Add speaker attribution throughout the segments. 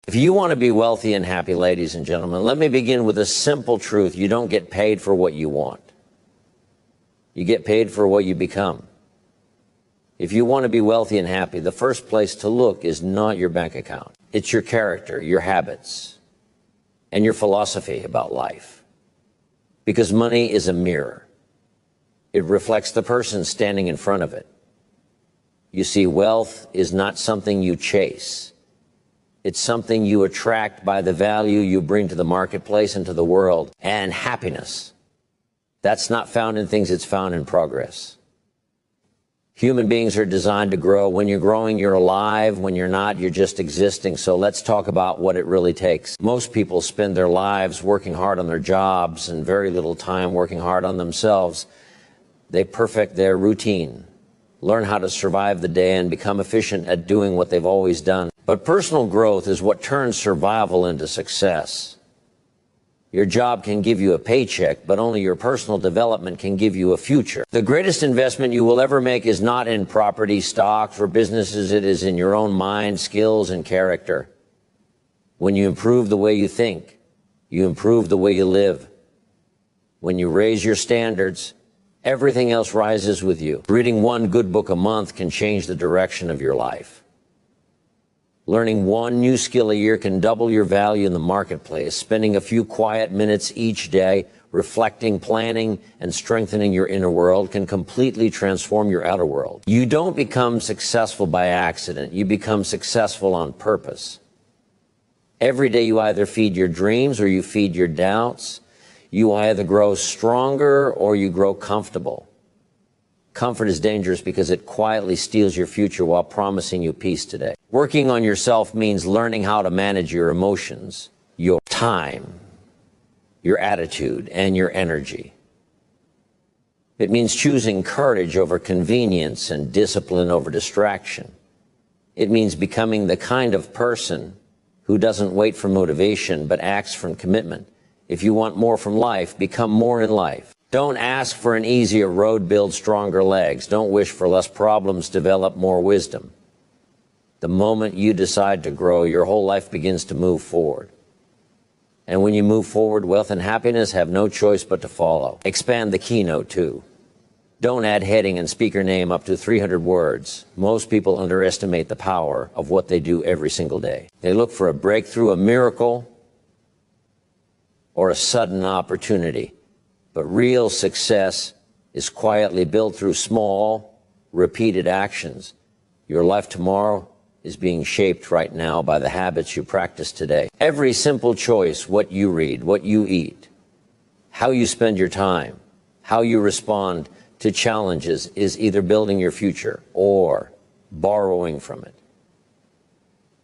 Speaker 1: If you want to be wealthy and happy, ladies and gentlemen, let me begin with a simple truth. You don't get paid for what you want. You get paid for what you become. If you want to be wealthy and happy, the first place to look is not your bank account. It's your character, your habits, and your philosophy about life. Because money is a mirror. It reflects the person standing in front of it. You see, wealth is not something you chase. It's something you attract by the value you bring to the marketplace and to the world. And happiness, that's not found in things, it's found in progress. Human beings are designed to grow. When you're growing, you're alive. When you're not, you're just existing. So let's talk about what it really takes. Most people spend their lives working hard on their jobs and very little time working hard on themselves. They perfect their routine, learn how to survive the day, and become efficient at doing what they've always done. But personal growth is what turns survival into success. Your job can give you a paycheck, but only your personal development can give you a future. The greatest investment you will ever make is not in property, stocks, or businesses. It is in your own mind, skills, and character. When you improve the way you think, you improve the way you live. When you raise your standards, everything else rises with you. Reading one good book a month can change the direction of your life. Learning one new skill a year can double your value in the marketplace. Spending a few quiet minutes each day, reflecting, planning, and strengthening your inner world can completely transform your outer world. You don't become successful by accident. You become successful on purpose. Every day you either feed your dreams or you feed your doubts. You either grow stronger or you grow comfortable. Comfort is dangerous because it quietly steals your future while promising you peace today. Working on yourself means learning how to manage your emotions, your time, your attitude, and your energy. It means choosing courage over convenience and discipline over distraction. It means becoming the kind of person who doesn't wait for motivation but acts from commitment. If you want more from life, become more in life. Don't ask for an easier road, build stronger legs. Don't wish for less problems, develop more wisdom. The moment you decide to grow, your whole life begins to move forward. And when you move forward, wealth and happiness have no choice but to follow. Expand the keynote too. Don't add heading and speaker name up to 300 words. Most people underestimate the power of what they do every single day. They look for a breakthrough, a miracle, or a sudden opportunity. But real success is quietly built through small, repeated actions. Your life tomorrow is being shaped right now by the habits you practice today. Every simple choice, what you read, what you eat, how you spend your time, how you respond to challenges, is either building your future or borrowing from it.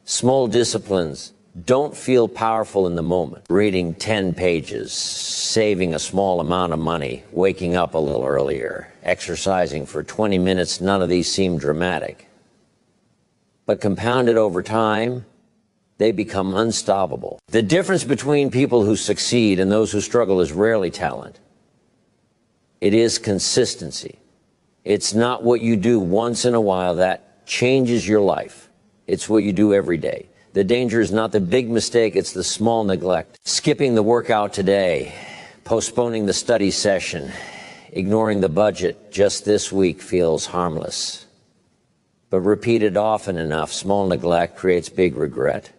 Speaker 1: Small disciplines don't feel powerful in the moment. Reading 10 pages, saving a small amount of money, waking up a little earlier, exercising for 20 minutes, none of these seem dramatic. But compounded over time, they become unstoppable. The difference between people who succeed and those who struggle is rarely talent. It is consistency. It's not what you do once in a while that changes your life. It's what you do every day. The danger is not the big mistake, it's the small neglect. Skipping the workout today, postponing the study session, ignoring the budget just this week feels harmless. But repeated often enough, small neglect creates big regret.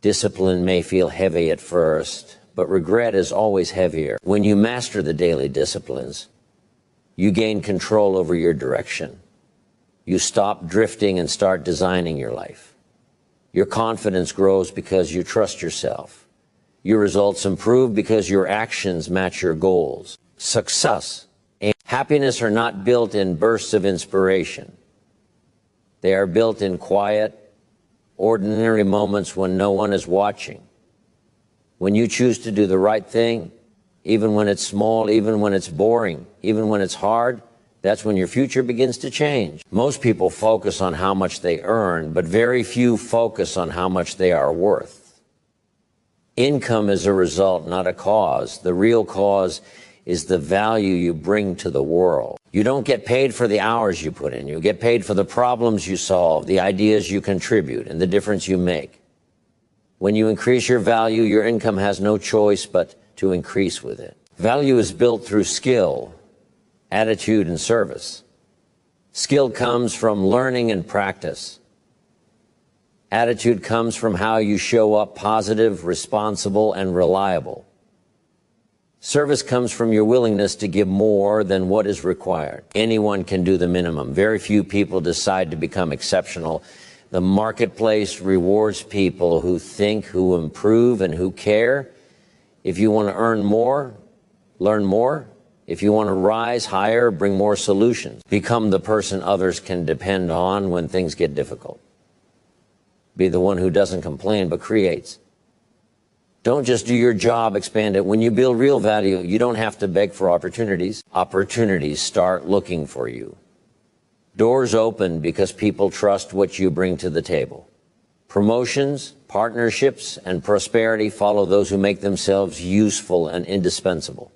Speaker 1: Discipline may feel heavy at first, but regret is always heavier. When you master the daily disciplines, you gain control over your direction. You stop drifting and start designing your life. Your confidence grows because you trust yourself. Your results improve because your actions match your goals. Success and happiness are not built in bursts of inspiration. They are built in quiet, ordinary moments when no one is watching. When you choose to do the right thing, even when it's small, even when it's boring, even when it's hard, that's when your future begins to change. Most people focus on how much they earn, but very few focus on how much they are worth. Income is a result, not a cause. The real cause is the value you bring to the world. You don't get paid for the hours you put in. You get paid for the problems you solve, the ideas you contribute, and the difference you make. When you increase your value, your income has no choice but to increase with it. Value is built through skill, attitude, and service. Skill comes from learning and practice. Attitude comes from how you show up positive, responsible, and reliable. Service comes from your willingness to give more than what is required. Anyone can do the minimum. Very few people decide to become exceptional. The marketplace rewards people who think, who improve, and who care. If you want to earn more, learn more. If you want to rise higher, bring more solutions. Become the person others can depend on when things get difficult. Be the one who doesn't complain but creates. Don't just do your job, expand it. When you build real value, you don't have to beg for opportunities. Opportunities start looking for you. Doors open because people trust what you bring to the table. Promotions, partnerships, and prosperity follow those who make themselves useful and indispensable.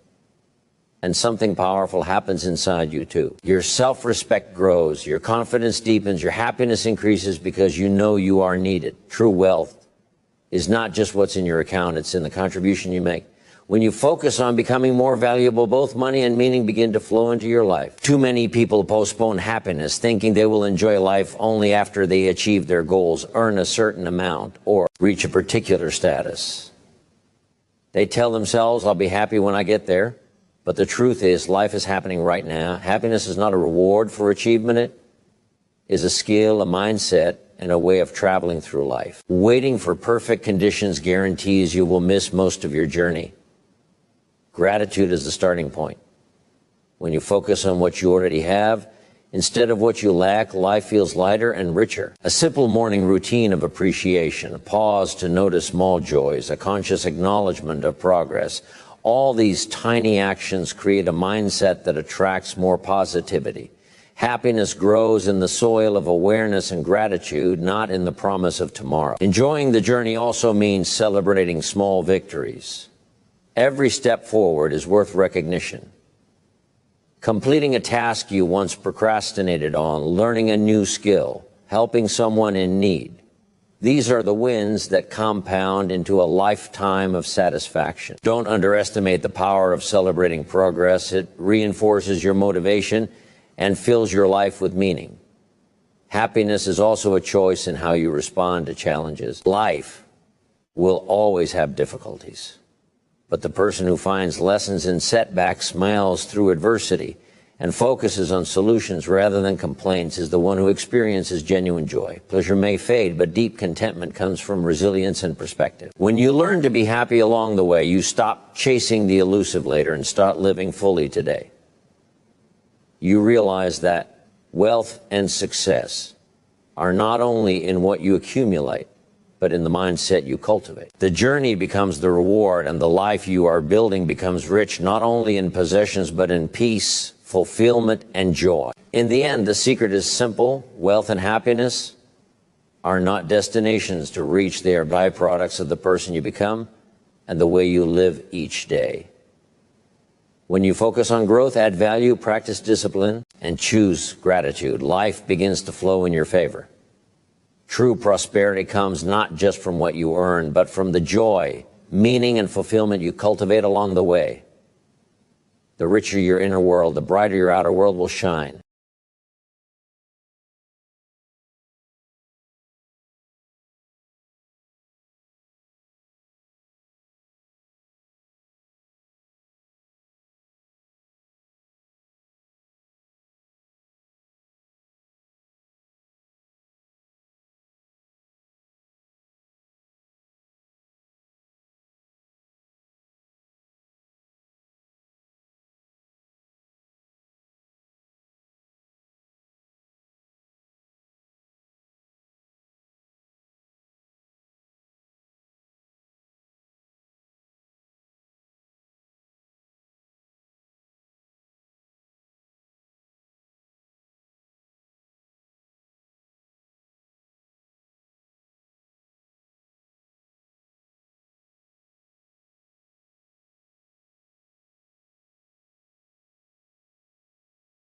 Speaker 1: And something powerful happens inside you too. Your self-respect grows, your confidence deepens, your happiness increases because you know you are needed. True wealth is not just what's in your account, it's in the contribution you make. When you focus on becoming more valuable, both money and meaning begin to flow into your life. Too many people postpone happiness, thinking they will enjoy life only after they achieve their goals, earn a certain amount, or reach a particular status. They tell themselves, I'll be happy when I get there. But the truth is, life is happening right now. Happiness is not a reward for achievement. It is a skill, a mindset, and a way of traveling through life. Waiting for perfect conditions guarantees you will miss most of your journey. Gratitude is the starting point. When you focus on what you already have, instead of what you lack, life feels lighter and richer. A simple morning routine of appreciation, a pause to notice small joys, a conscious acknowledgement of progress. All these tiny actions create a mindset that attracts more positivity. Happiness grows in the soil of awareness and gratitude, not in the promise of tomorrow. Enjoying the journey also means celebrating small victories. Every step forward is worth recognition. Completing a task you once procrastinated on, learning a new skill, helping someone in need. These are the wins that compound into a lifetime of satisfaction. Don't underestimate the power of celebrating progress. It reinforces your motivation and fills your life with meaning. Happiness is also a choice in how you respond to challenges. Life will always have difficulties. But the person who finds lessons in setbacks, smiles through adversity, and focuses on solutions rather than complaints is the one who experiences genuine joy. Pleasure may fade, but deep contentment comes from resilience and perspective. When you learn to be happy along the way, you stop chasing the elusive later and start living fully today. You realize that wealth and success are not only in what you accumulate, but in the mindset you cultivate. The journey becomes the reward, and the life you are building becomes rich not only in possessions, but in peace, fulfillment, and joy. In the end, the secret is simple. Wealth and happiness are not destinations to reach. They are byproducts of the person you become and the way you live each day. When you focus on growth, add value, practice discipline, and choose gratitude, life begins to flow in your favor. True prosperity comes not just from what you earn, but from the joy, meaning, and fulfillment you cultivate along the way. The richer your inner world, the brighter your outer world will shine.